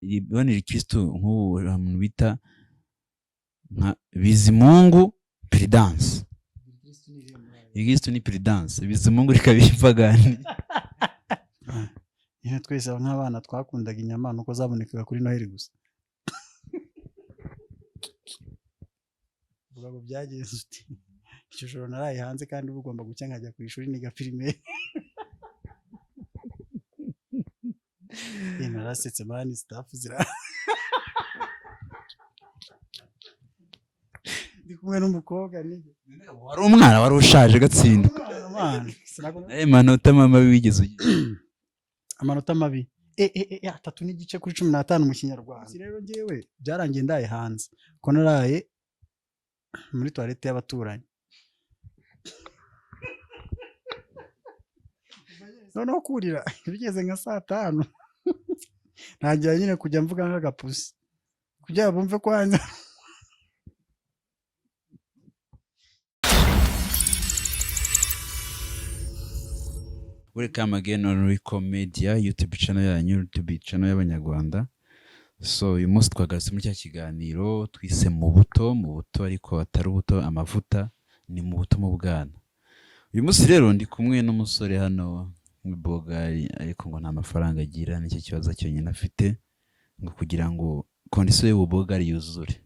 ibanira Kristo nk'ubu umuntu bita nka Bizimungu Prudence. Kristo ni Prudence, Bizimungu rikaba ipagani. Nyine twese nk'abana twakundaga inyama nuko zabonekaga kuri Noheli gusa. Vuga ngo byagenze uti icyo joro naraye hanze kandi ugomba gucya nkajya ku ishuri niga filime. Narasetse mani staff zira. Ndi kumwe n'umukobwa ni wari umwana wari ushaje gatsinda. Amanota mama wigeze ugira. Amanota mabi 3 n'igice kuri 15 mu Kinyarwanda. Rero ngewe byarangiye ndaye hanze ko naraye muri toilette y'abaturanyi. Noneho kurira bigeze nka 5 ntagira nyine kujya mvuga nk'agapusi kugira bumve kwanya. Welcome again on Rico Media YouTube channel yanyu, YouTube channel y'Abanyarwanda. So uyu munsi twagarutse muri cya kiganiro twise mu buto ariko atari ubuto amavuta, ni mu buto mu bwana. Uyu munsi rero ndi kumwe n'umusore hano Bogari, ariko ngo nta mafaranga agira, nicyo kibazo cyonyine afite ngo kugira ngo condition y'ubu Bogari yuzure.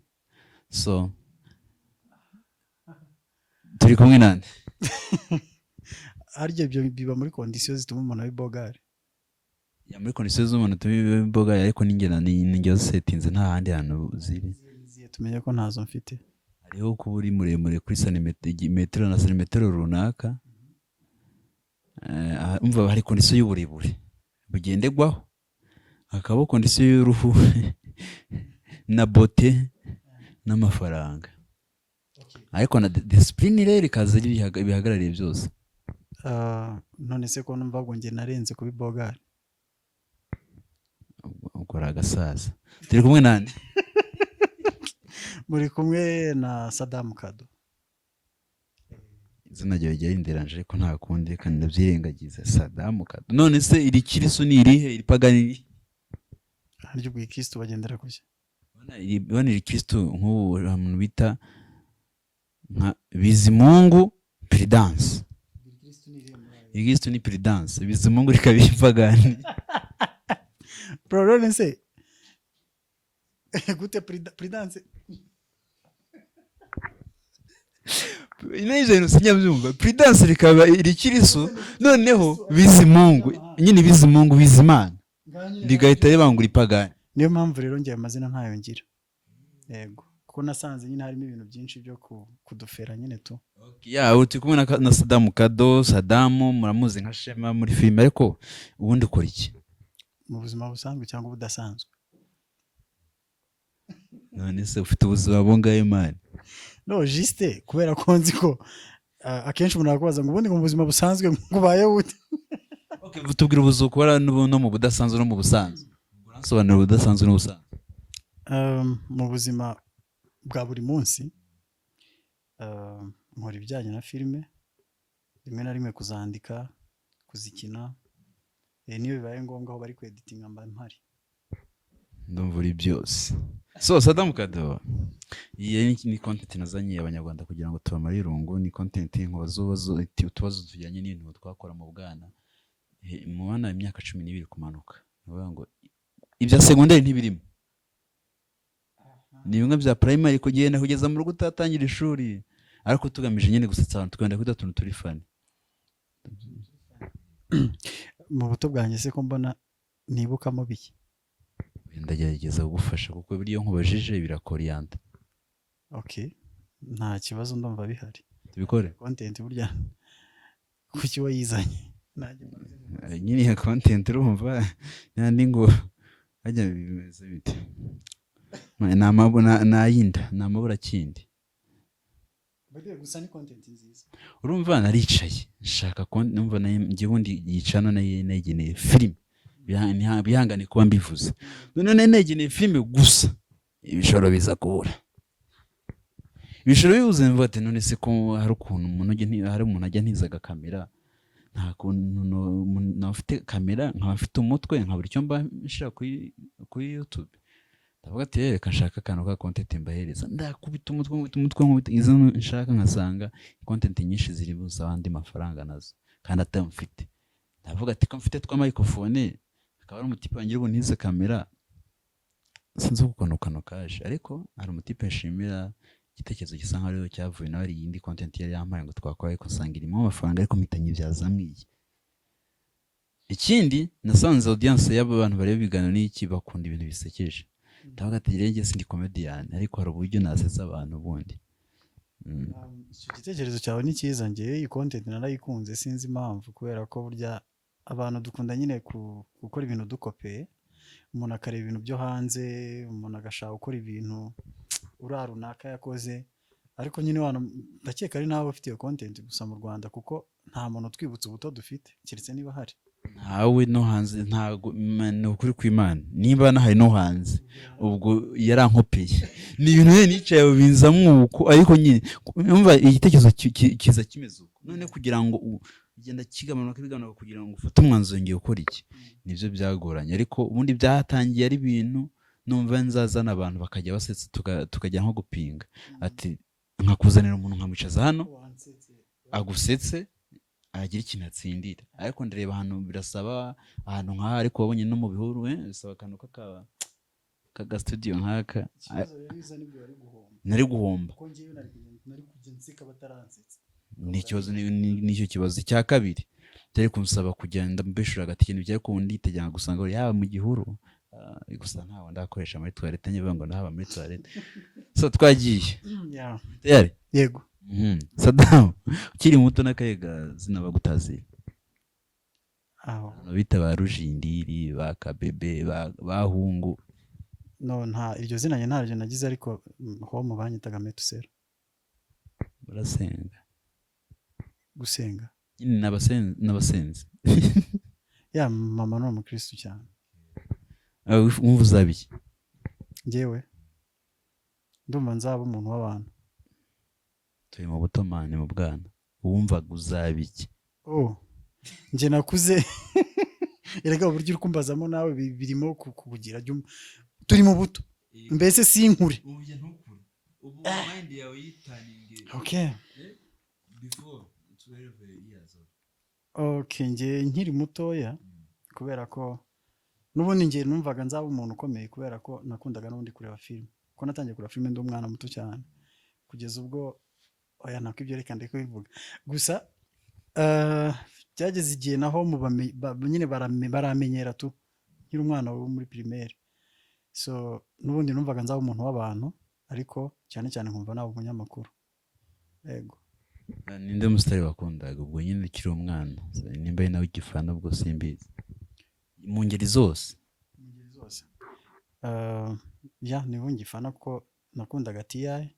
So turi kumwe nande? Harya ibyo biba muri condition zituma umuntu ari Bogari. Ya muri condition z'umuntu tumi Bogari, ariko ninjye setinze nta handi hantu ziri. Tumenye ko ntazo mfite. Hariho kuba uri muremure kuri santimetero na santimetero runaka. Umva hari condition y'uburebure bugendegwaho, hakaba condition y'uruhu na bote n'amafaranga. Ariko na discipline rero ikaza bihagarariye byose. None se ko numva ngo nge narenze kubi Bogari. Ukora agasaza. Turi kumwe nande? Muri kumwe na Saddam Kado. Izina ryawe ryarindiraje ariko nta kundi kandi ndabyirengagiza. Saddam Kado. None se iri Kristo ni irihe? Iri pagani? Haryo bwi Kristo bagendera kuki? Ibanira Kristo nk'ubu umuntu bita nka Bizimungu Prudence. Kristo ni Prudence, Bizimungu rikaba ipagani. Prudence gute Prudence? Ineze no sinyabyumva. Prudence rikaba iri Kristo, noneho Bizimungu nyine Bizimungu Bizimana rigahita ribangura ipagani. Niyo mpamvu rero ngiye amazina ntayo ngira. Yego kuko nasanze nyine harimo ibintu byinshi byo kudufera nyine tu. Ya uti kumwe na Saddam Kado. Saddam muramuzi nka Shema muri filime, ariko ubundi ukora iki mu buzima busanzwe cyangwa budasanzwe? None se ufite ubuzima bungaye man? No juste kubera ko nzi ko akenshi umuntu akabaza ngo ubundi mu buzima busanzwe ngubaye ute. Okay, tubwira ubuzima ukora no mu budasanzwe no mu busanzwe. Uransobanura ubudasanzwe n'ubusanzwe. Mu buzima bwa buri munsi nkora ibijyanye na filime, rimwe na rimwe kuzandika, kuzikina, niyo bibaye ngombwa aho bari ku editing mba mpari. Ndumva uri byose. So Saddam Kado, iyi ni content nazanye Abanyarwanda kugira ngo tubamare irungu. Ni content nk'ubazo utubazo tujyanye n'ibintu twakora mu bwana mu bana imyaka 12 kumanuka. Nivuga ngo ibya secondaire ntibirimo, ni bimwe bya primary kugenda kugeza mu rugo utatangira ishuri, ariko tugamije nyine gusetsa abantu twenda kwita tuntu turi fani. Mu buto bwanjye se ko mbona nibukamo biki? Ndagerageza kugufasha kuko biriyo nkubajije birakorianda. Okay, nta kibazo ndumva bihari. Tubikore Content burya kuki wayizanye? Nyine ya content urumva yandi ngo ajya bimeze bite? Nayinda namabura kindi. Bagiye gusa ni content nziza. Urumva naricaye nshaka numva ngiye bundi yicana nayigeneye film. Bihangane kuba mbivuze. None nayigeneye film gusa ibishoro biza kubura. Ibishoro bibuze mvuga ati none se ko hari ukuntu umuntu ajya ntizaga kamera nta kuntu umuntu afite kamera nkaba mfite umutwe nkabura icyo mba nshira kuri YouTube, ndavuga ati reka nshaka akantu ka content mbahereza, ndakubita umutwe izo nshaka nkasanga content nyinshi ziri buza andi mafaranga nazo kandi atamfite, ndavuga ati ko mfite twa microphone akaba ari umutipe wangira ubu ntize kamera sinzi ukuntu kaje, ariko hari umutipe nshimira igitekerezo gisa nkaho rero cyavuye nawe ari yindi content yari yampaye ngo twakora, ariko nsanga irimo amafaranga ariko mpitanye byazamwiye. Ikindi nasanze audience y'aba bantu bareba ibiganiro n'iki bakunda ibintu bisekeje, ndavuga ati rege sindi comedian ariko hari uburyo nasetsa abantu bundi. Icyo gitekerezo cyawe ni cyiza, ngewe iyi content narayikunze sinzi impamvu, kubera ko burya abantu dukunda nyine gukora ibintu dukopeye, umuntu akareba ibintu byo hanze, umuntu agashaka gukora ibintu uriya runaka yakoze, ariko nyine ndakeka ari nawe ufite iyo content gusa mu Rwanda, kuko nta muntu twibutse ubuto dufite keretse niba hari ntawe no hanze, ntago ni ukuri kw'Imana niba nahari no hanze ubwo yarankopeye ni ibintu rero nicaye binza mwuko, ariko nyine umva igitekerezo kiza kimeze uko, none kugira ngo ugenda kigabanuka kugira ngo ufate umwanzuro ngiye gukora iki, nivyo byagoranye, ariko ubundi byatangiye ari ibintu numva nzazana abantu bakajya basetsa tukajya nko gupinga, ati nkakuzanira umuntu nkamwicaza hano agusetse agira ikintu atsindira, ariko ndareba ahantu birasaba ahantu nk'aha, ariko wabonye no mu bihuru bisaba akantu kaga studio nk'aka, nari guhomba nicyo kibazo cya kabiri, byari kunsaba kugenda mbeshura agati ikintu byari kundi iteganya gusanga yaba mu gihuru, gusa ntawe ndakoresha muri toilette nyivuga ngo ndahaba muri toilette. So twagiye tayari yego. Saddam ukiri muto n'akayega zina bagutazira aho bita ba Rujindiri ba Kabebe ba Hungu, no nta iryo zina nye ntaryo nagize, ariko ho mu banyitaga Metusera. Barasenga gusenga nyine n'abasenzi ya mama no umukristo cyane. Wumva uzabiki? Ngewe ndumva nzaba umuntu w'abantu. Turi mu butomani mu bwana, wumvaga uzabiki? Nje nakuze erega uburyo uri kumbazamo nawe birimo kukugira turi mu buto, mbese si inkure ubu mind yawe yitaninge. Okay, before 12 years old. Okay, nje nkiri mutoya, kubera ko n'ubundi nge numvaga nzaba umuntu ukomeye, kubera ko nakundaga n'ubundi kureba film, ko natangiye kureba film ndi umwana muto cyane, kugeza ubwo oya nako ibyo reka ndiko bivuga gusa byageze igihe naho mu nyine baramenyera tu nkiri umwana wo muri primaire, so n'ubundi numvaga nzaba umuntu w'abantu, ariko cyane cyane nkumva nawe umunyamakuru. Yego. Ninde mustari wakundaga ubwo nyine ukiri umwana, nimba nawe igifana ubwo simbizi mu ngeri zose? Ya niho ngifana ko nakundaga TI,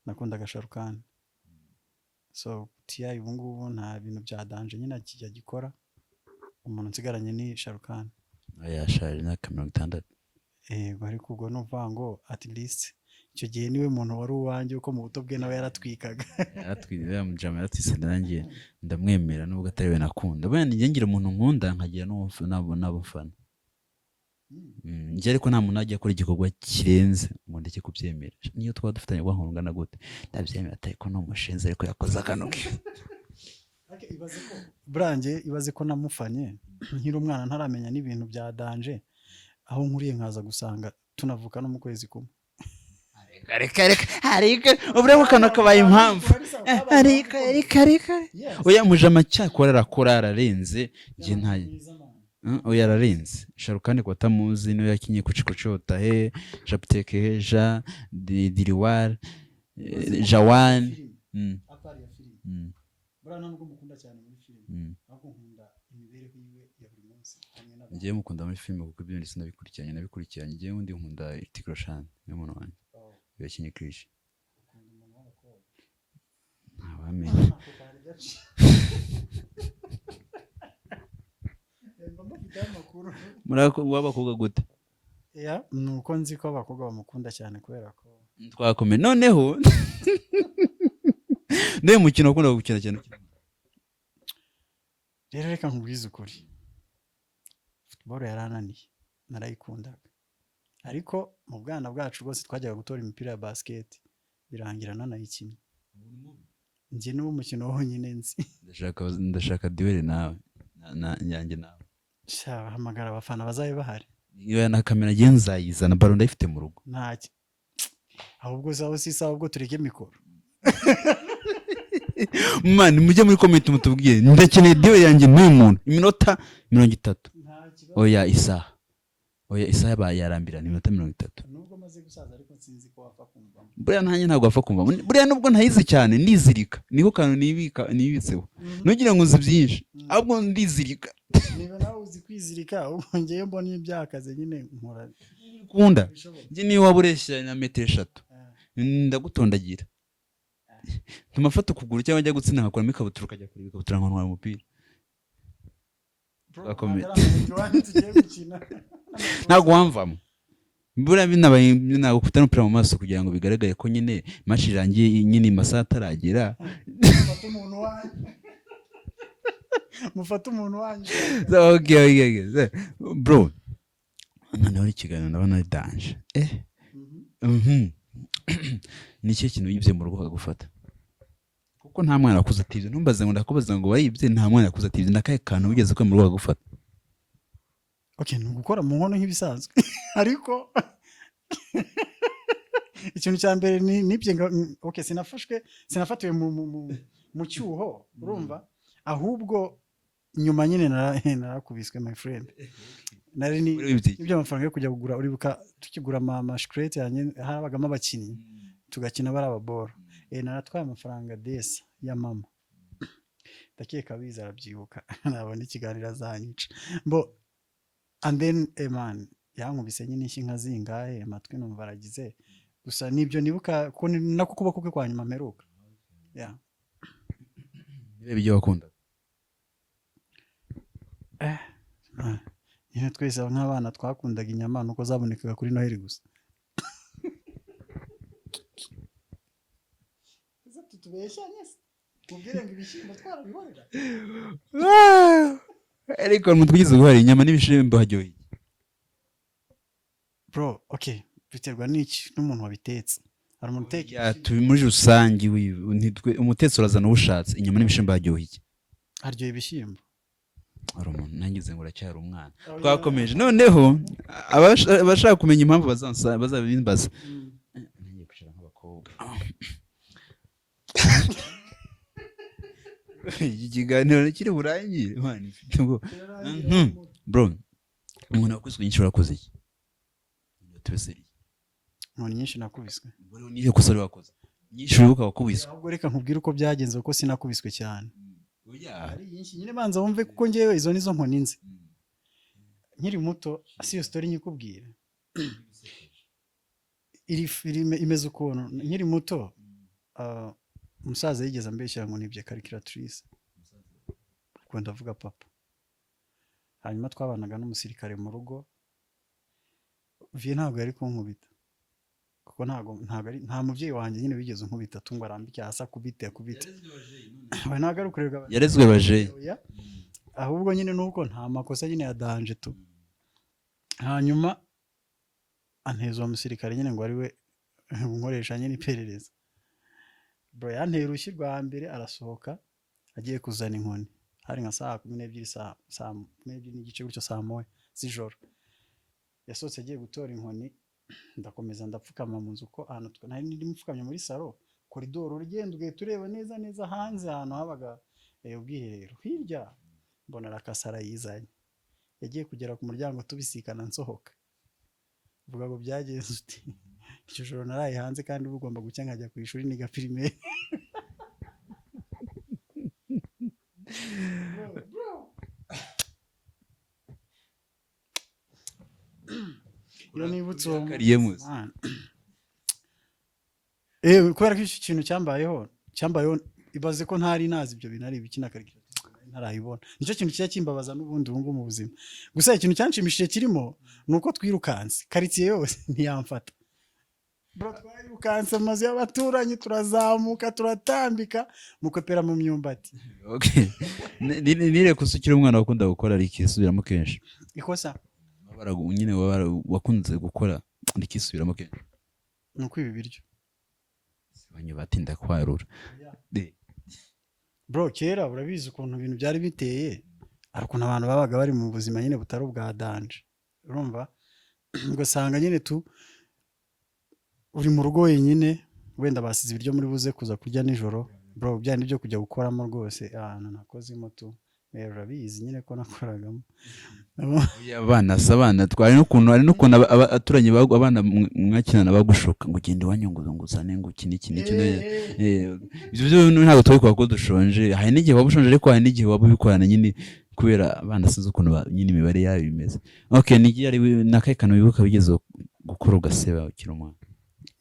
nakundaga Sharukani. So TI ubu ngubu nta bintu bya danje nyine kijya gikora, umuntu nsigaranye ni Sharukani. Yashaje imyaka 60. Yego, ariko ubwo nuvuga ngo at least icyo gihe niwe muntu wari uwanjye, uko mu buto bwe nawe yaratwikaga. Yaratwira mu jama yaratwise, nanjye ndamwemera nubwo atari we nakunda. Bene njye ngira umuntu nkunda nkagira n'abafana. Njye ariko nta muntu ajya akora igikorwa kirenze ngo ndeke kubyemera, niyo twaba dufitanye guhangana gute ndabyemera, ariko no mushenze ariko yakoze akanuke. Ibaze ko brange, ibaze ko namufanye nkiri umwana ntaramenya n'ibintu bya danje, aho nkuriye nkaza gusanga tunavuka no mu kwezi kumwe. Ariko ubure kana kabaye impamvu ariko oya mujama cyakora arakora ararenze, nje ntaye oya ararenze. Sharukani ko tamuzi no yakinye kucikocota he japteke heja diriwar Jawan apari ya film burana nubwo mukunda cyane muri film, ahubwo nkunda imibereho yiwe ya buri munsi. Ngiye mukunda muri film kuko ibyo ndetse nabikurikiranye ngiye undi nkunda Tikroshan ni umuntu wanjye yakinye Krish. Abamenye murako wabakobwa gute? Ya nuko nzi ko abakobwa bamukunda cyane, kubera ko twakomeye noneho ne mukino ukunda gukina cyane. rero reka nkubwize ukuri football yarananiye narayikundaga ariko mu bwana bwacu rwose twajyaga gutora imipira ya basket birangira nanayikinnye njye n'uwo mukino wonyine nzi ndashaka duel nawe nyanjye nawe hamagara abafana bazabe bahari iyo na kamera ngiye nzayizana baro ndayifite mu rugo ntacyo ahubwo sawa si sawa ubwo tureke mikoro mani mujye muri comment mutubwiye ndakeneye duel yanjye n'uyu muntu iminota 30 oya isaha yarambirana iminota 30 nubwo maze gusaza ariko sinzi ko wapfa kumva buriya nanjye ntabwo wapfa kumva buriya nubwo ntayizi cyane ndizirika niko kantu nibitseho nugira ngo nzi byinshi ahubwo ndizirika niba nawe uzi kwizirika ubwo ngewe mbona ibyakaze nyine nkora kunda njye niyo waba ureshya na metero 3 ndagutondagira tumafata ukuguru cyangwa njya gutsina nkakuramo ikabutura ukajya kureba ikabutura nkantwara umupira ntabwo wamvamo buriya binabaye gufata n'umupira mu maso kugira ngo bigaragare ko nyine match irangiye nyine amasaha ataragera mufata umuntu wanyu okay bro noneho ikiganiro ndabona ari danje ni iki kintu yibye mu rugo akagufata kuko nta mwana akuze ativye ntumbaze ngo ndakubaza ngo waribye nta mwana akuze ativye ndakaye kantu wigeze ko mu rugo akagufata okay nugukora mu nkono nk'ibisanzwe ariko ikintu cya mbere nibye okay sinafatiwe mu cyuho urumva ahubwo nyuma nyine narakubiswe my friend nari ni ibyo amafaranga yo kujya kugura uribuka tukigura mama shikrete yanjye habagamo abakinnyi tugakina bari ababoro naratwaye amafaranga desa ya mama ndakeka biza arabyibuka nabona ikiganiro azanyica mbo and then man yankubise nyine inka zingahe amatwi numva aragize gusa nibyo nibuka ko nako kuboko kwe kwa nyuma meruka ibyo wakunda nyine twese nk'abana twakundaga inyama nuko zabonekaga kuri Noheli gusa tutubeshanye ubwire ngo ibishyimbo twarabibonera ariko mutwigize guhari inyama n'ibishimbo haryoheye bro okay biterwa n'iki n'umuntu wabitetse hari umuntu uteka muri rusange umutetsi urazana ubushatse inyama n'ibishimbo haryoheye haryoheye ibishyimbo hari umuntu nangize ngo uracyari umwana twakomeje noneho abashaka kumenya impamvu bazabimbaza nangiye kwicara nk'abakobwa iki kiganiro kiri burangire mwana ifite ngo bro umuntu wakubiswe nyinshi urakoze iki tubeseri umuntu nyinshi nakubiswe bro nihe kosa ari wakoze nyinshi uribuka wakubiswe ahubwo reka nkubwire uko byagenze kuko sinakubiswe cyane oya ari nyinshi nyine banza wumve kuko ngewe izo nizo nkoni nzi nkiri muto si yo story nyikubwira imeze ukuntu nkiri muto umusaza yigeze ambeshyira ngo nibye calculatrice kuko ndavuga papa hanyuma twabanaga n'umusirikare mu rugo vie ntabwo yari kunkubita kuko nta mubyeyi wanjye nyine wigeze unkubita tungo arambike hasi akubite ntabwo ari ukurega yarezwe baje ahubwo nyine nuko nta makosa nyine ya danje tu hanyuma anteza uwo musirikare nyine ngo ari we unkoresha nyine iperereza bro yanteye urushyi rwa mbere arasohoka agiye kuzana inkoni hari nka saa 12 saa 12 n'igice gutyo saa 1 z'ijoro yasohotse agiye gutora inkoni ndakomeza ndapfukama mu nzu ko ahantu nari ndi mupfukamye muri salo koridoro urugendo ugiye tureba neza hanze ahantu habaga ubwiherero hirya mbona arakasara yizanye yagiye kugera ku muryango tubisikana nsohoka vuga ngo byagenze uti icyo joro naraye hanze kandi ugomba gucya nkajya ku ishuri niga primaire yo nibutse kubera ko iki kintu cyambayeho ibaze ko ntari nazi ibyo bintu ari ibikina karikira ntarayibona nicyo kintu kijya kimbabaza n'ubundi ubu mu buzima gusa ikintu cyanshimishije kirimo nuko twirukanse quartier yose ntiyamfata bro twayirukanse mu mazu y'abaturanyi turazamuka turatambika mukwepera mu myumbati. Okay. Nire kusukira umwana wakunda gukora rikisubiramo kenshi. Ikosa Nyine wakunze gukora rikisubiramo kenshi. nuko ibi biryo. Banyu batinda kwarura. Bro kera urabizi ukuntu ibintu byari biteye, ari ukuntu abantu babaga bari mu buzima nyine butari ubwa danje. Urumva? Ugasanga nyine uri mu rugo wenyine, wenda basize ibiryo muri buze kuza kurya nijoro. Bro byandi byo kujya gukoramo rwose ahantu nakozemo urabizi nyine ko nakoragamo. Abana twari n'ukuntu abaturanye abana mwakinana bagushoka ngo ugende wanyunguza ngo uzane ngo iki n'iki ibyo ntabwo twari ko dushonje. Hari n'igihe waba ushonje ariko hari n'igihe waba ubikorana nyine kubera abana sinzi ukuntu nyine imibare yabo imeze. Okay, n'igihe ari nakaye kantu wibuka bigeze gukora ugaseba ukiri umwana.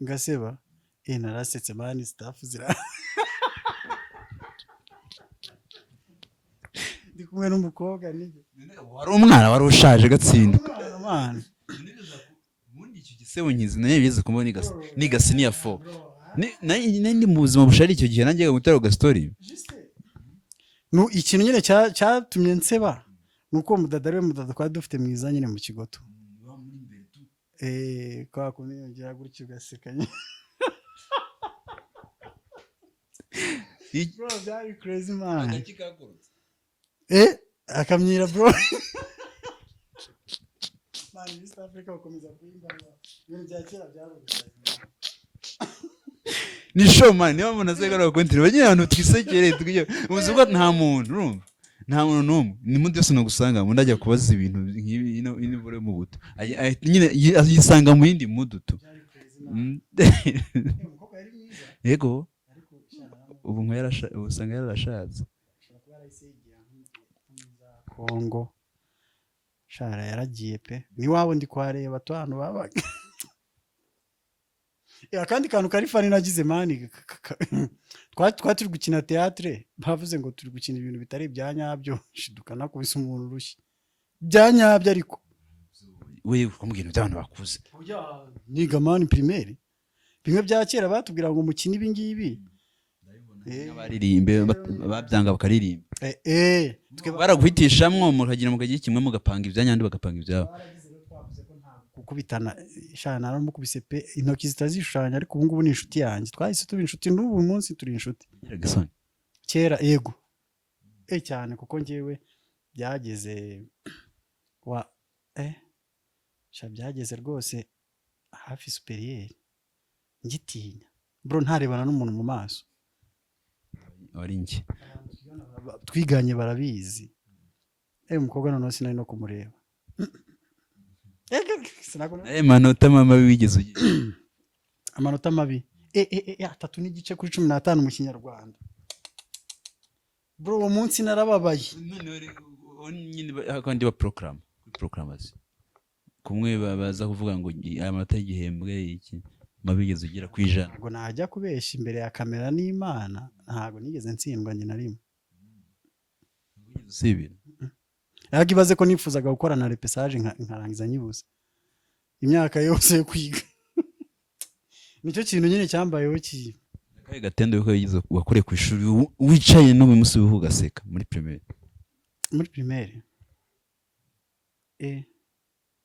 Ngaseba narasetse mani staff zira ndi kumwe n'umukobwa nige wari umwana wari ushaje gatsinda mwana ubundi icyo gisebo nkizi nayo bize kumubona niga senior 4 ndi mu buzima bushari icyo gihe nanjye gutera ga story no ikintu nyine cyatumye nseba nuko mudada kwa dufite mwiza nyine mu kigoto kwa kunyongera gutyo ugaseka nyine bro very crazy man akamyira bro man East Africa ukomeza kuimba ibintu bya kera byarubuze ni show man niba umuntu azegara kontiri bagiye ahantu twisekere twiyo ubuzima nta muntu urumva nta muntu n'umwe ni mundi yose no gusanga mu ndajya kubaza ibintu nk'ibi ino bore mu buto nyine yisanga mu yindi muduto yego ubu usanga yarashatse Kongo shara yaragiye pe ni wabo ndi kwareba to hano babaga kandi kantu kari fani nagize mani turi gukina theatre bavuze ngo turi gukina ibintu bitari ibyanyabyo shiduka nakubise umuntu rushyi byanyabyo ariko we kumubwira by'abantu bakuze niga mani primaire bimwe bya kera batubwira ngo mukine ibi ngibi abaririmbe babyanga bakaririmba baraguhitishamwo mukagira mukagira kimwe mugapanga ibyanyandi bagapanga ibyabo gukubitana shana naramukubise pe intoki zitazishushanya ariko ubu ngubu ni inshuti yanjye twahise tuba inshuti n'ubu munsi turi inshuti kera yego cyane kuko njyewe byageze byageze rwose hafi superiere ngitinya bro ntarebana n'umuntu mu maso wari njye twiganye barabizi umukobwa noneho sinari no kumureba amanota mabi wigeze ugira amanota mabi 3 kuri 15 mu kinyarwanda bro uwo munsi narababaye nyine kandi ba proclamation kumwe baza kuvuga ngo amanota y'igihembwe iki mabigeze ugira kwijana ngo najya kubesha imbere ya kamera n'Imana ntago nigeze ntsindwa njye narimo usibira yagibaze ko nifuzaga gukorana repesage nkarangiza nyibuze imyaka yose yo kwiga nicyo kintu nyine cyambayeho ki akaye gatende yuko yigize wakore ku ishuri wicaye no mu musi ugaseka muri primaire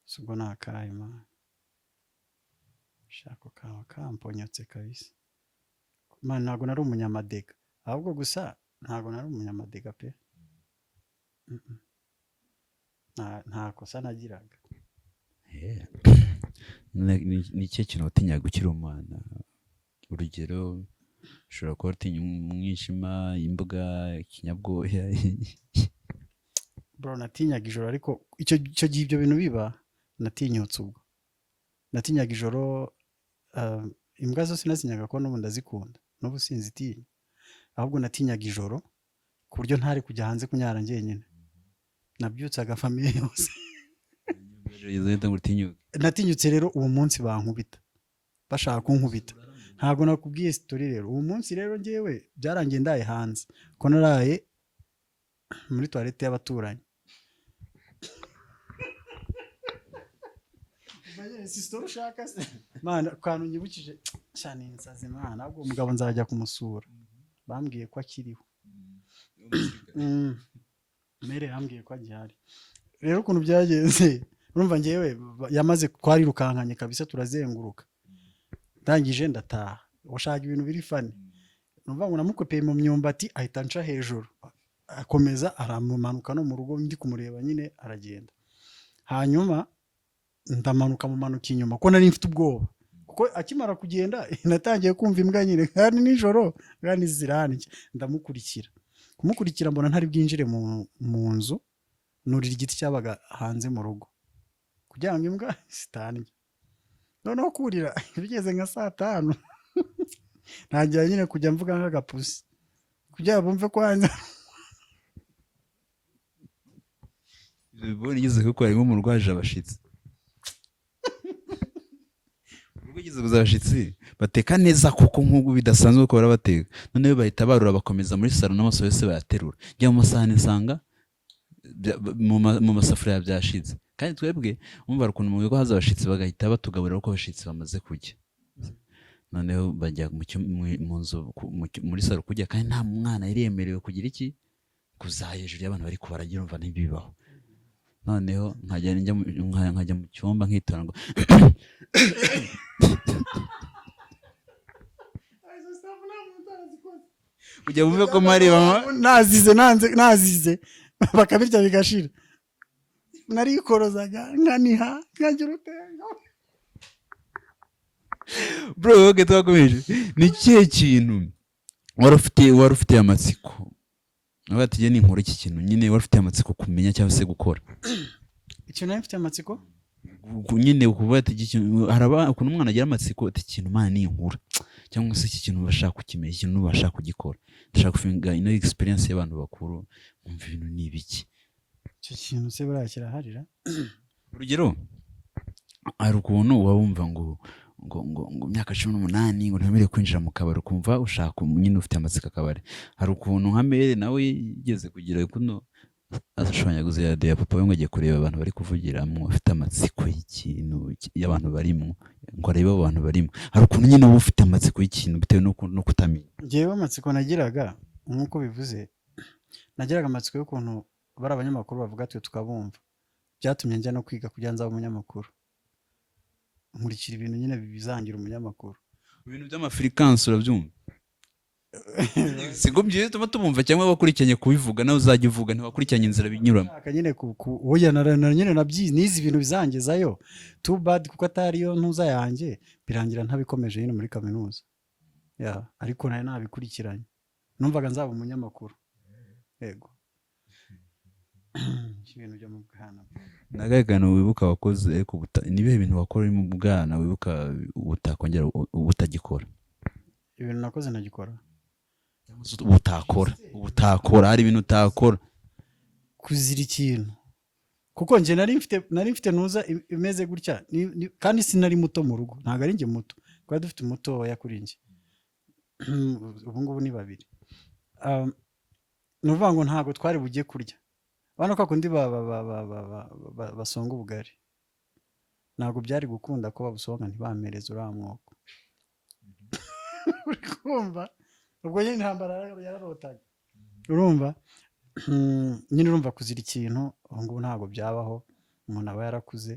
sugo nakaye man shako kawa kamponyotse kabisa man ntago nari umunyamadega ahubwo gusa ntago nari umunyamadega pe nta kosa nagiraga ni cyo kintu utinyaga ukiri umwana urugero ushobora kuba utinya umwijima imbuga ikinyabwoya bro natinyaga ijoro ariko icyo gihe ibyo bintu biba natinyutse ubwo natinyaga ijoro imbwa zose nazinyaga ko n'ubu ndazikunda n'ubu sinzitinya ahubwo natinyaga ijoro ku buryo ntari kujya hanze kunyara njyenyine nabyutsaga famiye yose natinyutse rero uwo munsi bankubita bashaka kunkubita ntago nakubwiye story rero uwo munsi rero njyewe byarangiye ndaye hanze ko naraye muri toilette y'abaturanyi si story ushaka se mana kantu nyibukije cyane insazi mana ahubwo umugabo nzajya kumusura bambwiye ko akiriho mere yambwiye ko agihari rero ukuntu byagenze urumva ngewe yamaze twarirukankanye kabisa turazenguruka ndangije ndataha ushaka ibintu biri fani numva ngo namukopeye mu myumbati ahita nca hejuru akomeza aramumanuka no mu rugo ndi kumureba nyine aragenda hanyuma ndamanuka mumanuka inyuma ko nari mfite ubwoba kuko akimara kugenda natangiye kumva imbwa nyine kandi nijoro kandi zirandya ndamukurikira kumukurikira mbona ntari bwinjire mu nzu nurira igiti cyabaga hanze mu rugo kugira ngo imbwa zitandya noneho kurira bigeze nka 5:00 ntangira nyine kujya mvuga nk'agapusi kugira bumve ko hanze bibone igeze kuko harimo umurwaje abashitsi ubwo igeze kuzabashitsi bateka neza kuko nk'ubu bidasanzwe ko barabateka noneho bahita barura bakomeza muri salo n'amaso yose bayaterura njya mu masahani nsanga mu masafuriya byashitse kandi twebwe umva ukuntu mu bigo haza abashitsi bagahita batugaburira uko abashitsi bamaze kujya noneho bajya mu nzu muri salo kujya kandi nta mwana yari yemerewe kugira iki kuza hejuru y'abantu bari kubaragira umva ntibibaho noneho nkajya mu cyumba nkitora ngo ujya bumve ko mari nazize bakabirya bigashira narikorozaga nkaniha nkagira utenga bro oke twakomeje ni kihe kintu wari ufitiye amatsiko abatiye ni inkuru iki kintu nyine wari ufitiye amatsiko kumenya cyangwa se gukora ikintu nari mfite amatsiko nyine ukuvuga ati haraba ukuntu umwana agira amatsiko ati ikintu mana ni inkuru cyangwa se iki kintu bashaka kukimenya ikintu bashaka kugikora ndashaka kufinga ino experience y'abantu bakuru umva ibintu ni ibiki icyo kintu se buriya kiraharira urugero hari ukuntu wumva ngo imyaka 18 ngo ntemerewe kwinjira mu kabari ukumva ushaka nyine ufite amatsiko akabari hari ukuntu nka mere nawe yigeze kugira kuno ashwanyaguze ya papa we ngo agiye kureba abantu bari kuvugiramo afite amatsiko y'ikintu y'abantu barimo ngo arebe abantu barimo hari ukuntu nyine uba ufite amatsiko y'ikintu bitewe no kutamenya ngewe amatsiko nagiraga nk'uko bivuze nagiraga amatsiko y'ukuntu bari abanyamakuru bavuga twe tukabumva byatumye njya no kwiga kugira nzaba umunyamakuru nkurikira ibintu nyine bizangira umunyamakuru ibintu by'amafrikansi urabyumva sigo byiye tuma tubumva cyangwa bakurikiranye kubivuga nawe uzajya uvuga ntibakurikiranye inzira binyuramo nyine oya nyine nizi ibintu bizangezayo too bad kuko atariyo ntuza yanjye birangira ntabikomeje nyine muri kaminuza ariko nayo nabikurikiranye numvaga nzaba umunyamakuru yego ibintu byo mu bwana nagagana wibuka wakoze ariko nibihe bintu wakora mu bwana wibuka utakongera ubutagikora ibintu nakoze nagikora ubutakora hari ibintu utakora kuzira ikintu kuko nje nari mfite nuza imeze gutya kandi sinari muto mu rugo ntago ari nge muto kwa dufite umuto yakuri nje ubu ngubu ni babiri nuvuga ngo ntago twari bugiye kurya bana ko kundi basonga ubugari ntago byari gukunda ko babusonga ntibamereze uramwoko uri kumva ubwo nyine intambara yararotaga urumva nyine urumva kuzira ikintu ubu ngubu ntabwo byabaho umuntu aba yarakuze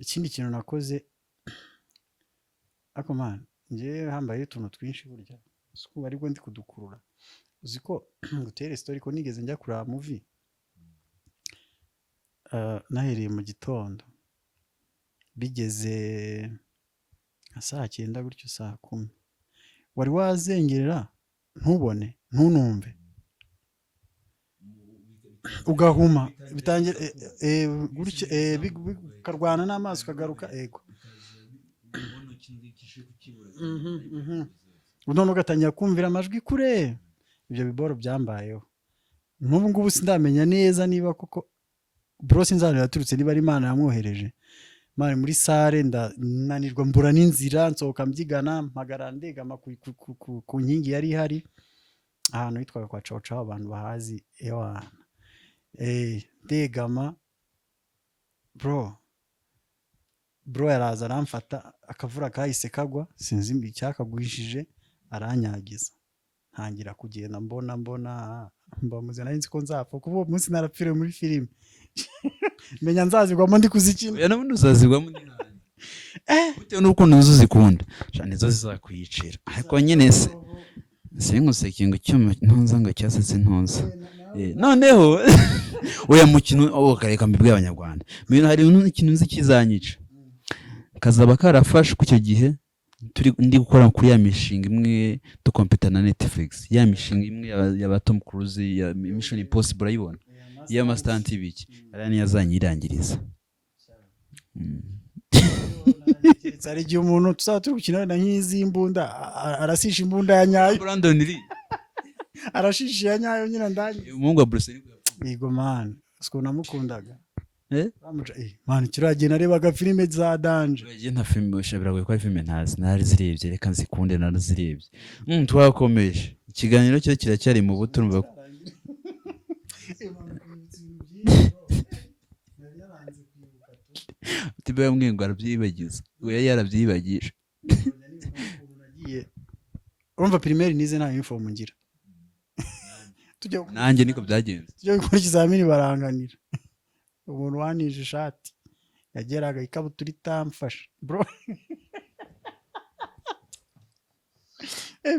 ikindi kintu nakoze ariko man njyewe hambaye utuntu twinshi burya uko aribwo ndi kudukurura uzi ko ngutere story ko nigeze njya kureba movie nahereye mu gitondo bigeze nka 9:00 gutyo 10:00 wari wazengerera ntubone ntunumve ugahuma bitangira gutyo bikarwana n'amaso kagaruka ego none ugatangira kumvira amajwi kure ibyo biboro byambayeho n'ubu ngubu sindamenya neza niba koko bro sinzanira yaturutse niba ari Imana yamwohereje mari muri sare ndananirwa mbura n'inzira nsohoka mbyigana mpagara ndegama ku nkingi yari ihari ahantu hitwaga kwa Cawo Cawo abantu bahazi ewana ndegama bro bro yaraza aramfata akavura kahise kagwa sinzi icyakagwishije aranyagiza ntangira kugenda mbona mbamuze nari nzi ko nzapfa kuba uwo munsi narapfiriye muri filime menya nzazigwamo ndi kuzikina oya nabundi uzazigwamo ndi hanjye bitewe n'urukundo uzi uzikunda nizo zizakwiyicira ariko nyine se sinkuse ngo icyuma ntunza ngo cyasetse ntunza noneho oya mukino kareka mbibwe abanyarwanda hari ikintu nzi kizanyica kazaba karafashe ku icyo gihe ndi gukora kuri ya mishinga imwe dukompeta na Netflix ya mishinga imwe ya Tom Cruise ya Mission Impossible urayibona ya Master ibiki ariya niyo azanyirangiriza hari igihe umuntu tuzaba turi gukina na nk'izi imbunda arasisha imbunda ya nyayo Brandon Lee arashisha ya nyayo nyine ndanye umuhungu wa Bruce Lee yego man siko namukundaga man kiragena arebaga filime za danje yagiye nta filime ushabira ko ari filime ntazi narizirebye reka nzikunde narizirebye twakomeje ikiganiro cyo kiracyari mu buto urumva ko tibaye mwingo arabyibagiza we yarabyibagije urumva primaire nize nta uniform ngira nanjye niko byagenze tujya gukora ikizamini baranganira umuntu wanije ishati yageraga ikabutura itamfasha bro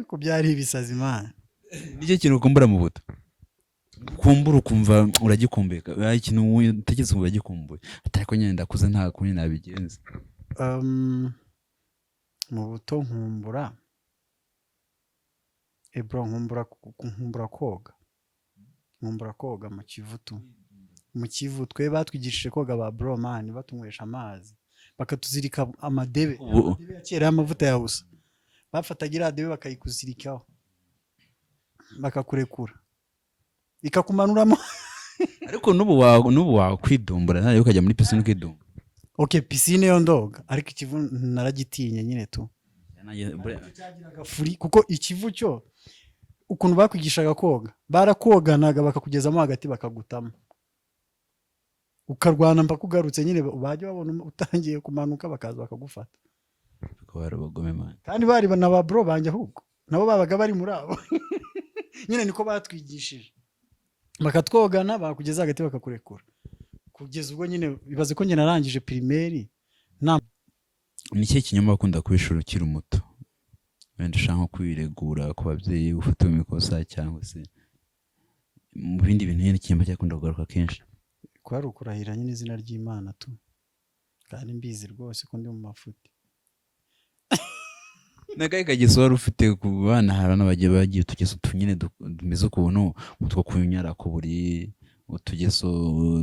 ko byari ibisazi imana nicyo kintu ukumbura mu buto kumbura ukumva uragikumbeka ikintu utekereza ngo uragikumbuye atari ko nyine ndakuze nta kundi nabigenza mu buto nkumbura bro nkumbura koga mu kivu twe batwigishije koga ba bro man batunywesha amazi bakatuzirika amadebe ya kera y'amavuta ya busa bafatagira adebe bakayikuzirikaho bakakurekura ikakumanuramo ariko n'ubu wakwidumbura nawe ukajya muri pisine ukidumbura okay pisine yo ndoga ariko ikivu naragitinye nyine tu cyagiraga furi kuko ikivu cyo ukuntu bakwigishaga koga barakoganaga bakakugezamo hagati bakagutamo ukarwana mpaka ugarutse nyine bajya babona utangiye kumanuka bakaza bakagufata kandi bari na ba bro banjye ahubwo nabo babaga bari muri abo nyine niko batwigishije bakatwogana bakugeza hagati bakakurekura kugeza ubwo nyine bibaze ko nyine narangije primaire ni cyo kinyoma bakunda kwishura ukiri muto wenda ushaka kwiregura ku babyeyi ufite imikosa cyangwa se mu bindi bintu nyine ikinyoma cyakunda kugaruka kenshi kwari ukurahira nyine izina ry'Imana tu kandi mbizi rwose ko ndi mu mafuti nagaye kageso wari ufite ku bana harana bagiye utugeso tunyine dumeze ukuntu utwo kunyara ku buri utugeso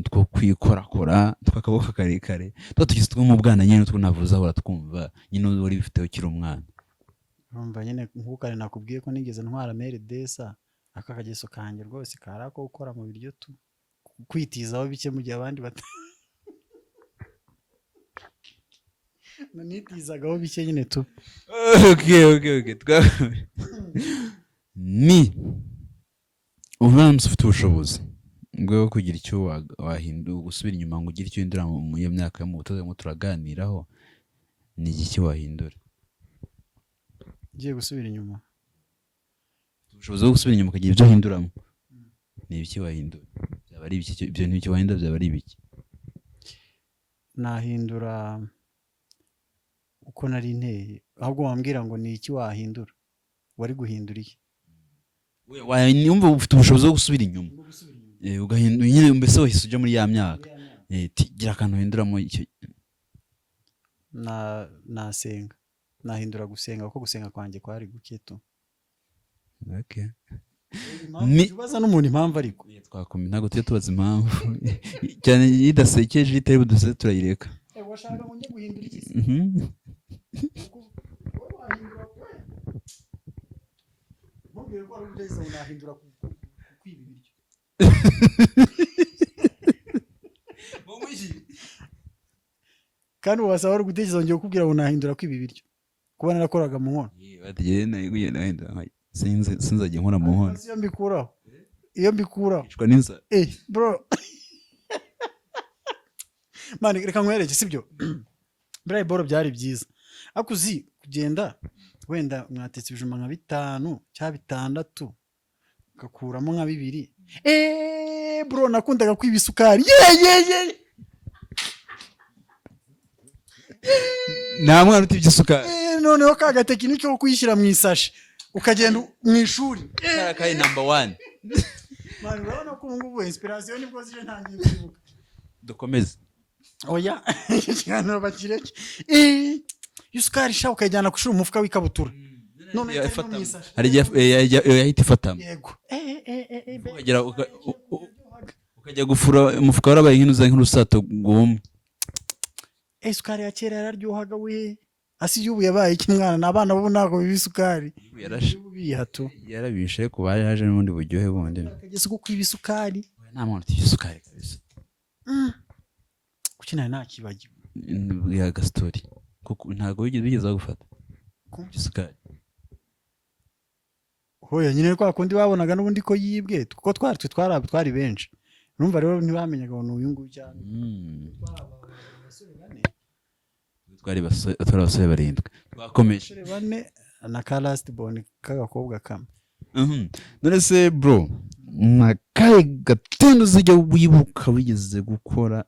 two kwikorakora twakaboko karekare tugeso two mu bwana nyine two navuza hora twumva nyine uri bifite ukiri umwana urumva nyine nkukare nakubwiye ko nigeze ntwara mere desa aka kageso kanjye rwose karako gukora mu biryo tu kwitizaho bike mu gihe abandi nanitizagaho bike nyine tu okay ni uramutse ufite ubushobozi bwo kugira icyo wahindura gusubira inyuma ngo ugire icyo uhindura mu iyo myaka yo mu buto turimo turaganiraho ni iki wahindura ugiye gusubira inyuma ubushobozi bwo gusubira inyuma ukagira ibyo uhinduramo ni ibiki wahindura byaba ari ibiki ibyo ntibyo wahindura byaba ari ibiki nahindura uko nari nteye ahubwo wambwira ngo ni iki wahindura wari guhindura iki wanyumva ufite ubushobozi bwo gusubira inyuma ugahindura nyine mbese wahise ujya muri ya myaka gira akantu uhinduramo icyo nasenga nahindura gusenga kuko gusenga kwanjye kwari guke tu okay ubaza n'umuntu impamvu ariko twakomeye ntabwo tujya tubaza impamvu cyane idasekeje itari buduse turayireka washaka ngo njye guhindura iki mubwire ko ari ubudeza nahindura kwiba ibiryo kandi wasaba ari gutekereza ngiye kukubwira ngo nahindura kwiba ibiryo kuba narakoraga mu nkono sinzajya nkora mu nkono iyo mbikuraho icwa n'inzara bro mani reka nkwereke sibyo volleyball byari byiza ariko uzi kugenda wenda mwatetse ibijumba nka 5 cyangwa 6 ugakuramo nka 2 bro nakundaga kwiba isukari ye nta mwana utibye isukari noneho ka gatekinike ko kuyishyira mu isashi ukagenda mu ishuri kari number 1 mwana urabona ko ubu ngubu inspiration nibwo zije ntangiye kwibuka dukomeze oya cyane bakireke isukari sha ukajyana kushura umufuka w'ikabutura none hari yahita ifatamo yego ukajya gufura umufuka warabaye nk'urusato gumwe isukari ya kera yararyohaga we asi y'ubu yabaye iki mwana n'abana bo nako biba isukari yarashibihato yarabishe ku baje haje n'ubundi buryohe bundi akageze ko kwiba isukari nta muntu utibye isukari kabisa kuki nari nakibagiwe ya gastori kuko ntago wigeze gufata isukari hoya nyine kwa kundi babonaga n'ubundi ko yibwe kuko twari benshi urumva rero ntibamenyaga ngo uyu nguyu cyane twari abasore barindwi twakomeje bane na ka last born k'agakobwa kamwe none se bro nakaye gatendo zijya wibuka wigeze gukora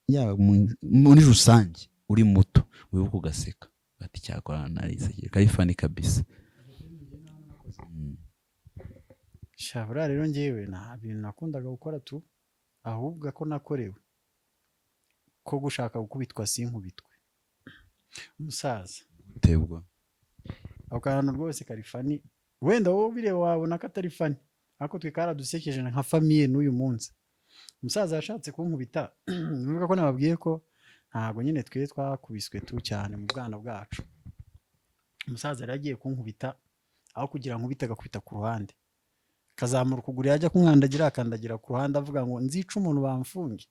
ya muri rusange uri muto wibuka ugaseka ati cyakora nariseke kayifani kabisa shabura rero ngewe nta bintu nakundaga gukora tu ahubwo ko nakorewe ko gushaka gukubitwa sinkubitwe umusaza utebwa ako kantu rwose karifani wenda wowe bireba wabona ko atari fani ariko twe karadusekeje nka famiye n'uyu munsi umusaza yashatse kunkubita nibuka ko nababwiye ko ntabwo nyine twe twakubiswe tu cyane mu bwana bwacu umusaza yari agiye kunkubita aho kugira nkubita agakubita ku ruhande kazamura ukuguru yajya kumwandagira akandagira ku ruhande avuga ngo nzica umuntu bamfunge